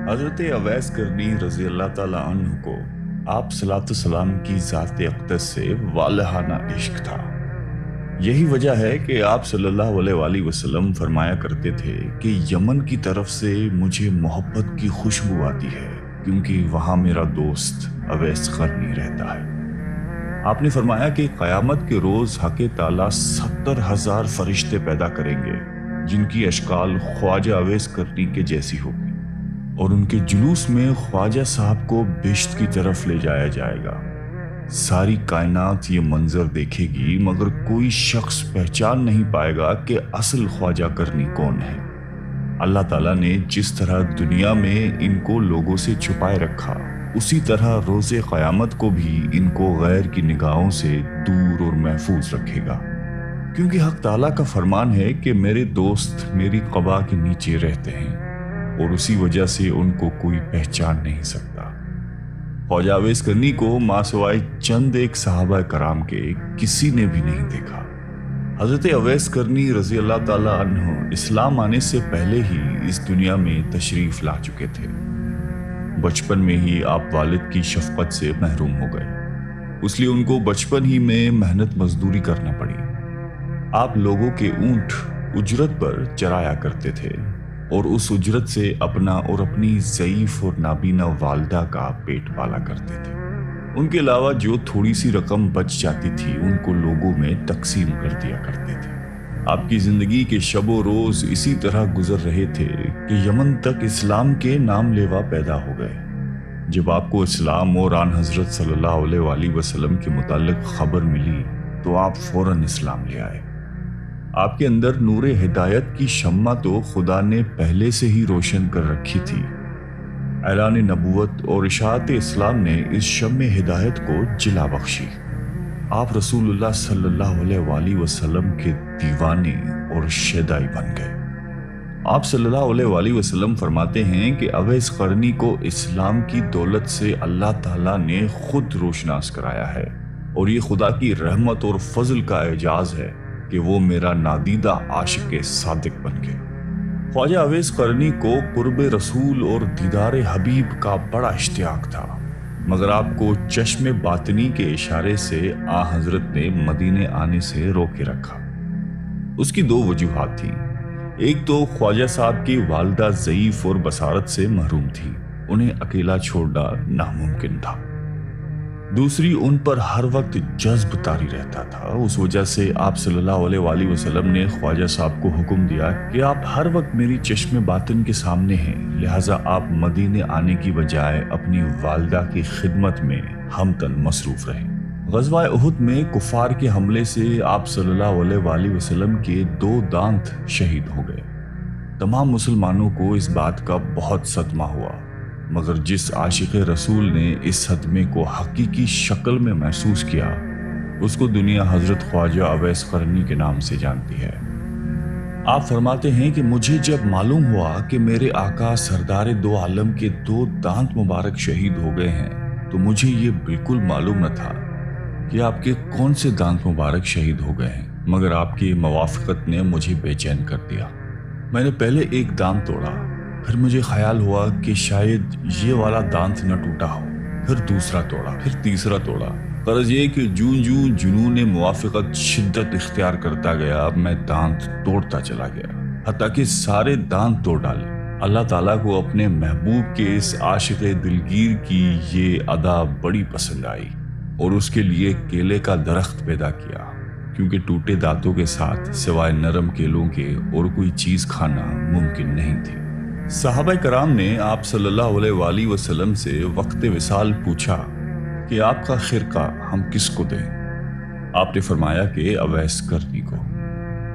حضرت اویس کرنی رضی اللہ تعالیٰ عنہ کو آپ صلاۃ السلام کی ذات اقدس سے والہانہ عشق تھا۔ یہی وجہ ہے کہ آپ صلی اللہ علیہ وآلہ وسلم فرمایا کرتے تھے کہ یمن کی طرف سے مجھے محبت کی خوشبو آتی ہے کیونکہ وہاں میرا دوست اویس قرنی رہتا ہے۔ آپ نے فرمایا کہ قیامت کے روز حق تعالیٰ 70,000 فرشتے پیدا کریں گے جن کی اشکال خواجہ اویس کرنی کے جیسی ہوگی، اور ان کے جلوس میں خواجہ صاحب کو بہشت کی طرف لے جایا جائے گا۔ ساری کائنات یہ منظر دیکھے گی مگر کوئی شخص پہچان نہیں پائے گا کہ اصل خواجہ کرنی کون ہے۔ اللہ تعالیٰ نے جس طرح دنیا میں ان کو لوگوں سے چھپائے رکھا، اسی طرح روز قیامت کو بھی ان کو غیر کی نگاہوں سے دور اور محفوظ رکھے گا، کیونکہ حق تعالیٰ کا فرمان ہے کہ میرے دوست میری قبا کے نیچے رہتے ہیں اور اسی وجہ سے ان کو کوئی پہچان نہیں سکتا۔ خواجہ اویس کرنی کو ماں سوائے چند ایک صحابہ کرام کے کسی نے بھی نہیں دیکھا۔ حضرت اویس کرنی رضی اللہ تعالیٰ عنہ اسلام آنے سے پہلے ہی اس دنیا میں تشریف لا چکے تھے۔ بچپن میں ہی آپ والد کی شفقت سے محروم ہو گئے، اس لیے ان کو بچپن ہی میں محنت مزدوری کرنا پڑی۔ آپ لوگوں کے اونٹ اجرت پر چرایا کرتے تھے اور اس اجرت سے اپنا اور اپنی ضعیف اور نابینا والدہ کا پیٹ پالا کرتے تھے۔ ان کے علاوہ جو تھوڑی سی رقم بچ جاتی تھی ان کو لوگوں میں تقسیم کر دیا کرتے تھے۔ آپ کی زندگی کے شب و روز اسی طرح گزر رہے تھے کہ یمن تک اسلام کے نام لیوا پیدا ہو گئے۔ جب آپ کو اسلام اور آن حضرت صلی اللہ علیہ وآلہ وسلم کے متعلق خبر ملی تو آپ فوراً اسلام لے آئے۔ آپ کے اندر نور ہدایت کی شمع تو خدا نے پہلے سے ہی روشن کر رکھی تھی۔ اعلان نبوت اور اشاعت اسلام نے اس شمع ہدایت کو جلا بخشی۔ آپ رسول اللہ صلی اللہ علیہ وآلہ وسلم کے دیوانے اور شیدائی بن گئے۔ آپ صلی اللہ علیہ وآلہ وسلم فرماتے ہیں کہ اویس قرنی کو اسلام کی دولت سے اللہ تعالیٰ نے خود روشناس کرایا ہے، اور یہ خدا کی رحمت اور فضل کا اعجاز ہے کہ وہ میرا نادیدہ عاشق صادق بن گئے۔ خواجہ اویس قرنی کو قرب رسول اور دیدار حبیب کا بڑا اشتیاق تھا، مگر آپ کو چشم باطنی کے اشارے سے آن حضرت نے مدینے آنے سے روکے رکھا۔ اس کی دو وجوہات تھیں۔ ایک تو خواجہ صاحب کی والدہ ضعیف اور بصارت سے محروم تھی، انہیں اکیلا چھوڑنا ناممکن تھا۔ دوسری، ان پر ہر وقت جذب طاری رہتا تھا۔ اس وجہ سے آپ صلی اللہ علیہ وآلہ وسلم نے خواجہ صاحب کو حکم دیا کہ آپ ہر وقت میری چشم باطن کے سامنے ہیں، لہٰذا آپ مدینے آنے کی بجائے اپنی والدہ کی خدمت میں ہمتن مصروف رہیں۔ غزوہ احد میں کفار کے حملے سے آپ صلی اللہ علیہ وآلہ وسلم کے 2 دانت شہید ہو گئے۔ تمام مسلمانوں کو اس بات کا بہت صدمہ ہوا، مگر جس عاشق رسول نے اس صدمے کو حقیقی شکل میں محسوس کیا، اس کو دنیا حضرت خواجہ اویس قرنی کے نام سے جانتی ہے۔ آپ فرماتے ہیں کہ مجھے جب معلوم ہوا کہ میرے آقا سردار دو عالم کے 2 دانت مبارک شہید ہو گئے ہیں تو مجھے یہ بالکل معلوم نہ تھا کہ آپ کے کون سے دانت مبارک شہید ہو گئے ہیں، مگر آپ کی موافقت نے مجھے بے چین کر دیا۔ میں نے پہلے ایک دانت توڑا، پھر مجھے خیال ہوا کہ شاید یہ والا دانت نہ ٹوٹا ہو، پھر دوسرا توڑا، پھر تیسرا توڑا۔ غرض یہ کہ جوں جنون موافقت شدت اختیار کرتا گیا، میں دانت توڑتا چلا گیا، حتیٰ کہ سارے دانت توڑ ڈالے۔ اللہ تعالیٰ کو اپنے محبوب کے اس عاشق دلگیر کی یہ ادا بڑی پسند آئی اور اس کے لیے کیلے کا درخت پیدا کیا، کیونکہ ٹوٹے دانتوں کے ساتھ سوائے نرم کیلوں کے اور کوئی چیز کھانا ممکن نہیں تھی۔ صحابہ کرام نے آپ صلی اللہ علیہ وآلہ وسلم سے وقت وصال پوچھا کہ آپ کا خرقہ ہم کس کو دیں؟ آپ نے فرمایا کہ اویس قرنی کو۔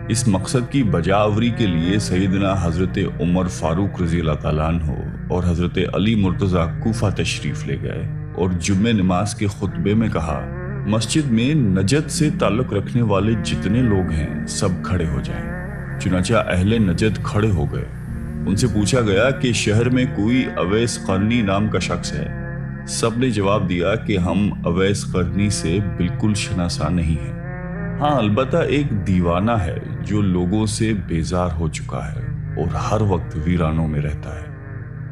اس مقصد کی بجاوری کے لیے سیدنا حضرت عمر فاروق رضی اللہ تعالیٰ عنہ اور حضرت علی مرتضیٰ کوفہ تشریف لے گئے اور جمعہ نماز کے خطبے میں کہا، مسجد میں نجد سے تعلق رکھنے والے جتنے لوگ ہیں سب کھڑے ہو جائیں۔ چنانچہ اہل نجد کھڑے ہو گئے۔ ان سے پوچھا گیا کہ شہر میں کوئی اویس قرنی نام کا شخص ہے؟ سب نے جواب دیا کہ ہم اویس قرنی سے بالکل شناسا نہیں ہیں۔ ہاں، البتہ ایک دیوانہ ہے جو لوگوں سے بیزار ہو چکا ہے اور ہر وقت ویرانوں میں رہتا ہے۔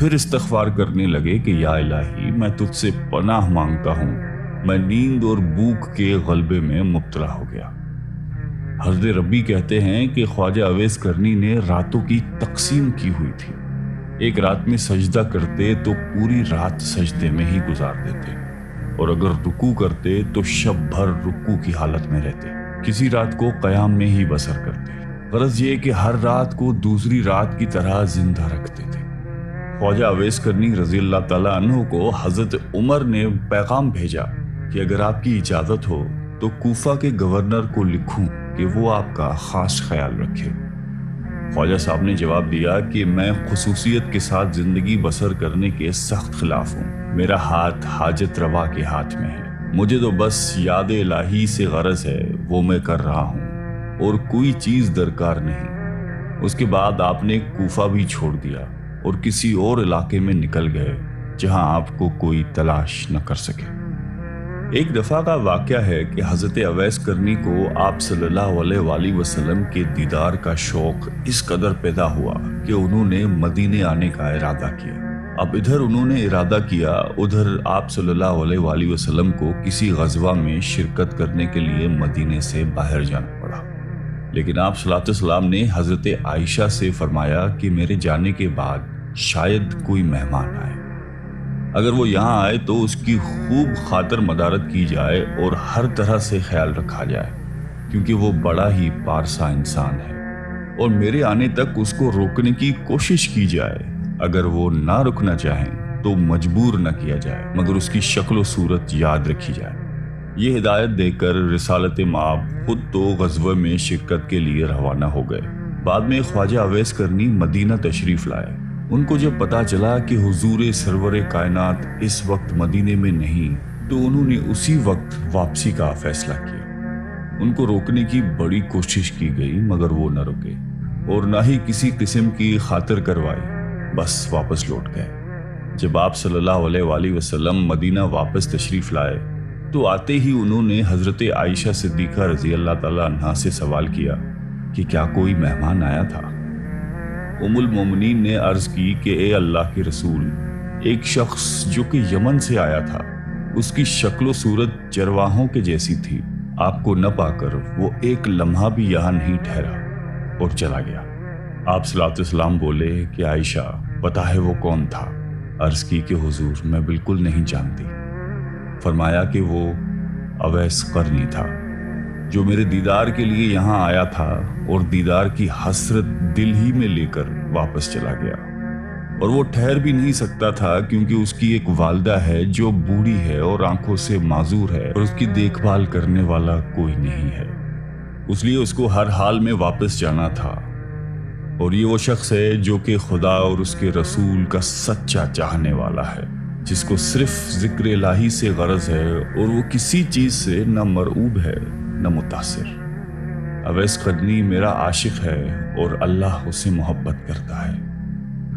پھر استغفار کرنے لگے کہ یا الہی میں تجھ سے پناہ مانگتا ہوں، میں نیند اور بھوک کے غلبے میں مبتلا ہو گیا۔ حضرت ربی کہتے ہیں کہ خواجہ اویس کرنی نے راتوں کی تقسیم کی ہوئی تھی۔ ایک رات میں سجدہ کرتے تو پوری رات سجدے میں ہی گزار دیتے، اور اگر رکوع کرتے تو شب بھر رکوع کی حالت میں رہتے، کسی رات کو قیام میں ہی بسر کرتے۔ غرض یہ کہ ہر رات کو دوسری رات کی طرح زندہ رکھتے تھے۔ خواجہ اویس کرنی رضی اللہ تعالیٰ عنہ کو حضرت عمر نے پیغام بھیجا کہ اگر آپ کی اجازت ہو تو کوفہ کے گورنر کو لکھوں کہ وہ آپ کا خاص خیال رکھے۔ خواجہ صاحب نے جواب دیا کہ میں خصوصیت کے ساتھ زندگی بسر کرنے کے سخت خلاف ہوں، میرا ہاتھ حاجت روا کے ہاتھ میں ہے، مجھے تو بس یاد الہی سے غرض ہے، وہ میں کر رہا ہوں اور کوئی چیز درکار نہیں۔ اس کے بعد آپ نے کوفہ بھی چھوڑ دیا اور کسی اور علاقے میں نکل گئے جہاں آپ کو کوئی تلاش نہ کر سکے۔ ایک دفعہ کا واقعہ ہے کہ حضرت اویس کرنی کو آپ صلی اللہ علیہ وآلہ وسلم کے دیدار کا شوق اس قدر پیدا ہوا کہ انہوں نے مدینے آنے کا ارادہ کیا۔ اب ادھر انہوں نے ارادہ کیا، ادھر آپ صلی اللہ علیہ وآلہ وسلم کو کسی غزوہ میں شرکت کرنے کے لیے مدینے سے باہر جانا پڑا۔ لیکن آپ صلی اللہ علیہ وسلم نے حضرت عائشہ سے فرمایا کہ میرے جانے کے بعد شاید کوئی مہمان آئے، اگر وہ یہاں آئے تو اس کی خوب خاطر مدارت کی جائے اور ہر طرح سے خیال رکھا جائے، کیونکہ وہ بڑا ہی پارسا انسان ہے، اور میرے آنے تک اس کو روکنے کی کوشش کی جائے۔ اگر وہ نہ رکنا چاہیں تو مجبور نہ کیا جائے، مگر اس کی شکل و صورت یاد رکھی جائے۔ یہ ہدایت دے کر رسالت مآب خود تو غزوہ میں شرکت کے لیے روانہ ہو گئے۔ بعد میں خواجہ اویس کرنی مدینہ تشریف لائے۔ ان کو جب پتا چلا کہ حضور سرور کائنات اس وقت مدینے میں نہیں تو انہوں نے اسی وقت واپسی کا فیصلہ کیا۔ ان کو روکنے کی بڑی کوشش کی گئی مگر وہ نہ رکے اور نہ ہی کسی قسم کی خاطر کروائی، بس واپس لوٹ گئے۔ جب آپ صلی اللہ علیہ وآلہ وسلم مدینہ واپس تشریف لائے تو آتے ہی انہوں نے حضرت عائشہ صدیقہ رضی اللہ تعالیٰ عنہا سے سوال کیا کہ کیا کوئی مہمان آیا تھا؟ ام المومنین نے عرض کی کہ اے اللہ کے رسول، ایک شخص جو کہ یمن سے آیا تھا، اس کی شکل و صورت چرواہوں کے جیسی تھی، آپ کو نہ پا کر وہ ایک لمحہ بھی یہاں نہیں ٹھہرا اور چلا گیا۔ آپ صلی اللہ علیہ وسلم بولے کہ عائشہ پتہ ہے وہ کون تھا؟ عرض کی کہ حضور میں بالکل نہیں جانتی۔ فرمایا کہ وہ اویس قرنی تھا جو میرے دیدار کے لیے یہاں آیا تھا اور دیدار کی حسرت دل ہی میں لے کر واپس چلا گیا، اور وہ ٹھہر بھی نہیں سکتا تھا کیونکہ اس کی ایک والدہ ہے جو بوڑھی ہے اور آنکھوں سے معذور ہے اور اس کی دیکھ بھال کرنے والا کوئی نہیں ہے، اس لیے اس کو ہر حال میں واپس جانا تھا۔ اور یہ وہ شخص ہے جو کہ خدا اور اس کے رسول کا سچا چاہنے والا ہے، جس کو صرف ذکر الہی سے غرض ہے اور وہ کسی چیز سے نہ مرعوب ہے نہ متاثر۔ اویس قرنی میرا عاشق ہے اور اللہ اسے محبت کرتا ہے۔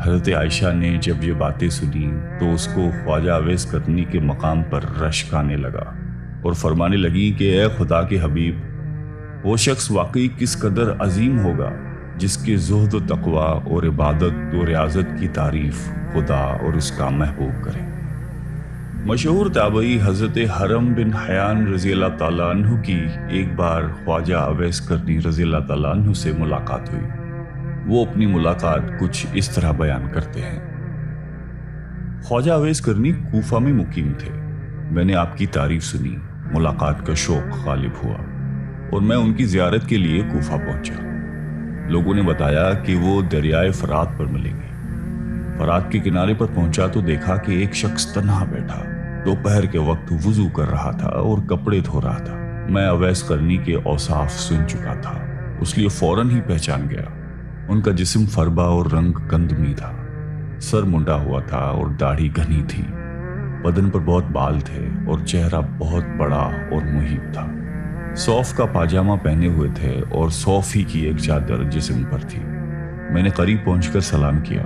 حضرت عائشہ نے جب یہ باتیں سنی تو اس کو خواجہ اویس قرنی کے مقام پر رشک آنے لگا اور فرمانے لگی کہ اے خدا کے حبیب، وہ شخص واقعی کس قدر عظیم ہوگا جس کے زہد و تقوی اور عبادت و ریاضت کی تعریف خدا اور اس کا محبوب کرے۔ مشہور تابعی حضرت حرم بن حیان رضی اللہ تعالیٰ عنہ کی ایک بار خواجہ اویس قرنی رضی اللہ تعالیٰ عنہ سے ملاقات ہوئی۔ وہ اپنی ملاقات کچھ اس طرح بیان کرتے ہیں۔ خواجہ اویس قرنی کوفہ میں مقیم تھے۔ میں نے آپ کی تعریف سنی، ملاقات کا شوق غالب ہوا اور میں ان کی زیارت کے لیے کوفہ پہنچا۔ لوگوں نے بتایا کہ وہ دریائے فرات پر ملیں گے۔ فرات کے کنارے پر پہنچا تو دیکھا کہ ایک شخص تنہا بیٹھا دوپہر کے وقت وضو کر رہا تھا اور کپڑے دھو رہا تھا۔ میں اویس قرنی کے اوصاف سن چکا تھا، اس لیے فوراً ہی پہچان گیا۔ ان کا جسم فربا اور رنگ کندمی تھا، سر منڈا ہوا تھا اور داڑھی گھنی تھی، بدن پر بہت بال تھے اور چہرہ بہت بڑا اور محیب تھا۔ صوف کا پاجامہ پہنے ہوئے تھے اور صوف ہی کی ایک چادر جسم پر تھی۔ میں نے قریب پہنچ کر سلام کیا۔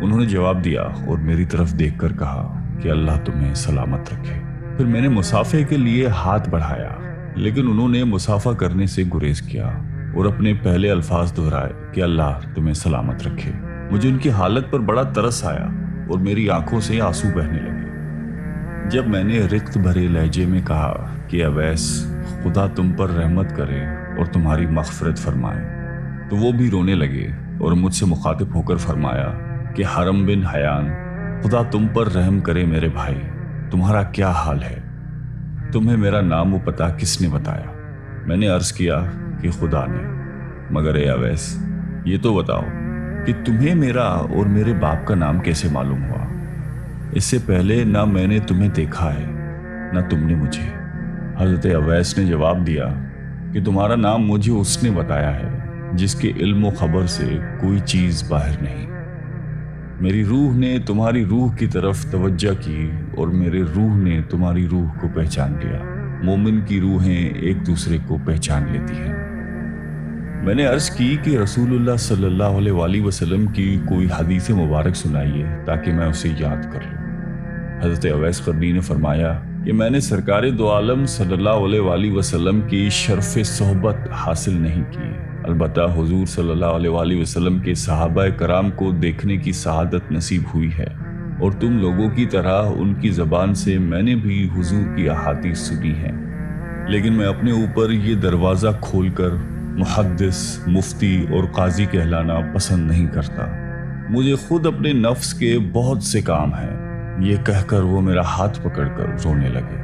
انہوں نے جواب دیا اور میری طرف دیکھ کر کہا کہ اللہ تمہیں سلامت رکھے۔ پھر میں نے مصافحے کے لیے ہاتھ بڑھایا، لیکن انہوں نے مصافحہ کرنے سے گریز کیا اور اپنے پہلے الفاظ دہرائے کہ اللہ تمہیں سلامت رکھے۔ مجھے ان کی حالت پر بڑا ترس آیا اور میری آنکھوں سے آنسو بہنے لگے۔ جب میں نے رقت بھرے لہجے میں کہا کہ اویس، خدا تم پر رحمت کرے اور تمہاری مغفرت فرمائے، تو وہ بھی رونے لگے اور مجھ سے مخاطب ہو کر فرمایا کہ حرم بن حیان، خدا تم پر رحم کرے میرے بھائی، تمہارا کیا حال ہے؟ تمہیں میرا نام و پتہ کس نے بتایا؟ میں نے عرض کیا کہ خدا نے۔ مگر اے اویس، یہ تو بتاؤ کہ تمہیں میرا اور میرے باپ کا نام کیسے معلوم ہوا؟ اس سے پہلے نہ میں نے تمہیں دیکھا ہے نہ تم نے مجھے۔ حضرت اویس نے جواب دیا کہ تمہارا نام مجھے اس نے بتایا ہے جس کے علم و خبر سے کوئی چیز باہر نہیں۔ میری روح نے تمہاری روح کی طرف توجہ کی اور میرے روح نے تمہاری روح کو پہچان لیا۔ مومن کی روحیں ایک دوسرے کو پہچان لیتی ہیں۔ میں نے عرض کی کہ رسول اللہ صلی اللہ علیہ وآلہ وسلم کی کوئی حدیث مبارک سنائیے تاکہ میں اسے یاد کر لوں۔ حضرت اویس قرنی نے فرمایا کہ میں نے سرکار دو عالم صلی اللہ علیہ وآلہ وسلم کی شرف صحبت حاصل نہیں کی، البتہ حضور صلی اللہ علیہ وآلہ وسلم کے صحابہ کرام کو دیکھنے کی سعادت نصیب ہوئی ہے، اور تم لوگوں کی طرح ان کی زبان سے میں نے بھی حضور کی احادیث سنی ہیں، لیکن میں اپنے اوپر یہ دروازہ کھول کر محدث، مفتی اور قاضی کہلانا پسند نہیں کرتا۔ مجھے خود اپنے نفس کے بہت سے کام ہیں۔ یہ کہہ کر وہ میرا ہاتھ پکڑ کر رونے لگے۔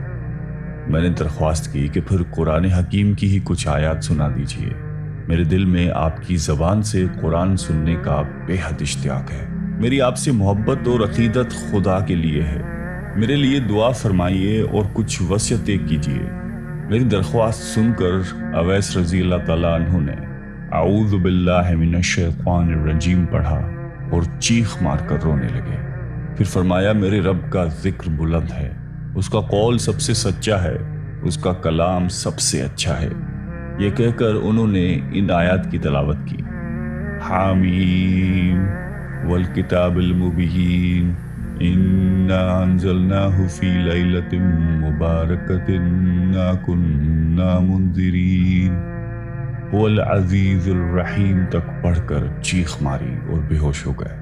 میں نے درخواست کی کہ پھر قرآن حکیم کی ہی کچھ آیات سنا دیجیے۔ میرے دل میں آپ کی زبان سے قرآن سننے کا بے حد اشتیاق ہے۔ میری آپ سے محبت اور عقیدت خدا کے لیے ہے۔ میرے لیے دعا فرمائیے اور کچھ وصیتیں کیجیے۔ میری درخواست سن کر اویس رضی اللہ تعالیٰ عنہ نے اعوذ باللہ من الشیطان الرجیم پڑھا اور چیخ مار کر رونے لگے۔ پھر فرمایا میرے رب کا ذکر بلند ہے، اس کا قول سب سے سچا ہے، اس کا کلام سب سے اچھا ہے۔ یہ کہہ کر انہوں نے ان آیات کی تلاوت کی۔ حامیم والکتاب المبین انا انزلناہ فی لیلۃ مبارکۃ انا کنا منذرین هو العزیز الرحیم تک پڑھ کر چیخ ماری اور بے ہوش ہو گئے۔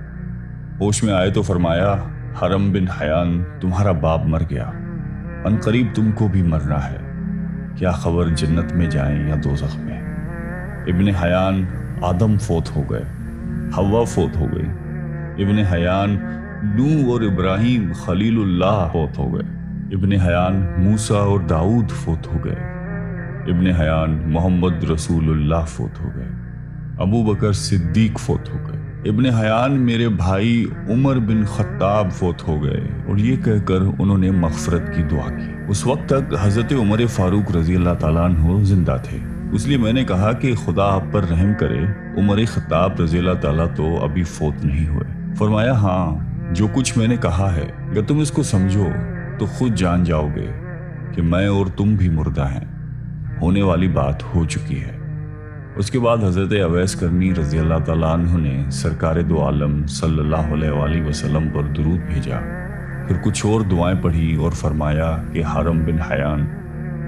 ہوش میں آئے تو فرمایا حرم بن حیان، تمہارا باپ مر گیا، ان قریب تم کو بھی مرنا ہے، کیا خبر جنت میں جائیں یا دوزخ میں؟ ابن حیان آدم فوت ہو گئے، حوا فوت ہو گئی، ابن حیان نوح اور ابراہیم خلیل اللہ فوت ہو گئے، ابن حیان موسیٰ اور داؤد فوت ہو گئے، ابن حیان محمد رسول اللہ فوت ہو گئے، ابو بکر صدیق فوت ہو گئے، ابن حیان میرے بھائی عمر بن خطاب فوت ہو گئے، اور یہ کہہ کر انہوں نے مغفرت کی دعا کی۔ اس وقت تک حضرت عمر فاروق رضی اللہ تعالیٰ عنہ زندہ تھے، اس لیے میں نے کہا کہ خدا آپ پر رحم کرے، عمر خطاب رضی اللہ تعالیٰ تو ابھی فوت نہیں ہوئے۔ فرمایا ہاں، جو کچھ میں نے کہا ہے اگر تم اس کو سمجھو تو خود جان جاؤ گے کہ میں اور تم بھی مردہ ہیں، ہونے والی بات ہو چکی ہے۔ اس کے بعد حضرت اویس قرنی رضی اللہ تعالیٰ عنہ نے سرکار دو عالم صلی اللہ علیہ وآلہ وسلم پر درود بھیجا، پھر کچھ اور دعائیں پڑھی اور فرمایا کہ حرم بن حیان،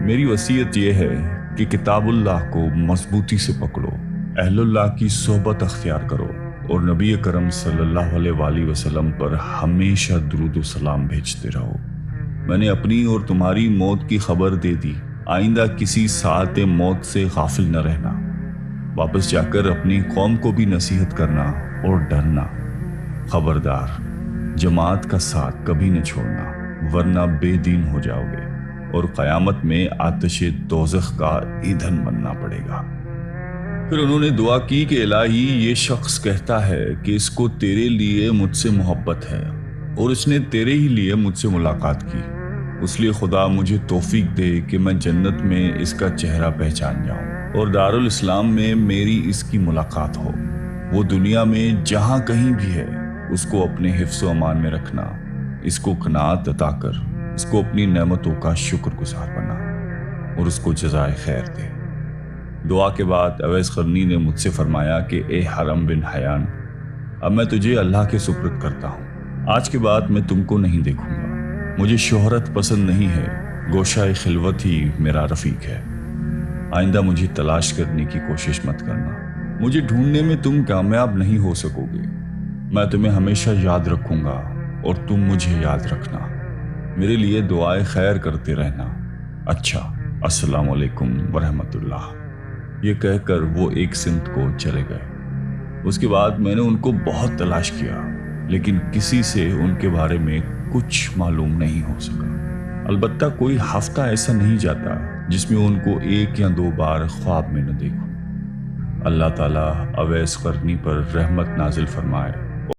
میری وصیت یہ ہے کہ کتاب اللہ کو مضبوطی سے پکڑو، اہل اللہ کی صحبت اختیار کرو، اور نبی کرم صلی اللہ علیہ وآلہ وسلم پر ہمیشہ درود و سلام بھیجتے رہو۔ میں نے اپنی اور تمہاری موت کی خبر دے دی، آئندہ کسی ساعت موت سے غافل نہ رہنا، واپس جا کر اپنی قوم کو بھی نصیحت کرنا اور ڈرنا، خبردار جماعت کا ساتھ کبھی نہ چھوڑنا ورنہ بے دین ہو جاؤ گے اور قیامت میں آتش دوزخ کا ایندھن بننا پڑے گا۔ پھر انہوں نے دعا کی کہ الہی، یہ شخص کہتا ہے کہ اس کو تیرے لیے مجھ سے محبت ہے اور اس نے تیرے ہی لیے مجھ سے ملاقات کی، اس لیے خدا مجھے توفیق دے کہ میں جنت میں اس کا چہرہ پہچان جاؤں اور دارالاسلام میں میری اس کی ملاقات ہو۔ وہ دنیا میں جہاں کہیں بھی ہے اس کو اپنے حفظ و امان میں رکھنا، اس کو قناعت عطا کر اس کو اپنی نعمتوں کا شکر گزار بنا اور اس کو جزائے خیر دے۔ دعا کے بعد اویس قرنی نے مجھ سے فرمایا کہ اے حرم بن حیان، اب میں تجھے اللہ کے سپرد کرتا ہوں، آج کے بعد میں تم کو نہیں دیکھوں گا، مجھے شہرت پسند نہیں ہے، گوشہ خلوت ہی میرا رفیق ہے، آئندہ مجھے تلاش کرنے کی کوشش مت کرنا، مجھے ڈھونڈنے میں تم کامیاب نہیں ہو سکو گے، میں تمہیں ہمیشہ یاد رکھوں گا اور تم مجھے یاد رکھنا، میرے لیے دعائے خیر کرتے رہنا۔ اچھا، السلام علیکم ورحمۃ اللہ، یہ کہہ کر وہ ایک سمت کو چلے گئے۔ اس کے بعد میں نے ان کو بہت تلاش کیا، لیکن کسی سے ان کے بارے میں کچھ معلوم نہیں ہو سکا۔ البتہ کوئی ہفتہ ایسا نہیں جاتا جس میں ان کو 1 یا 2 بار خواب میں نہ دیکھوں۔ اللہ تعالیٰ اویس قرنی پر رحمت نازل فرمائے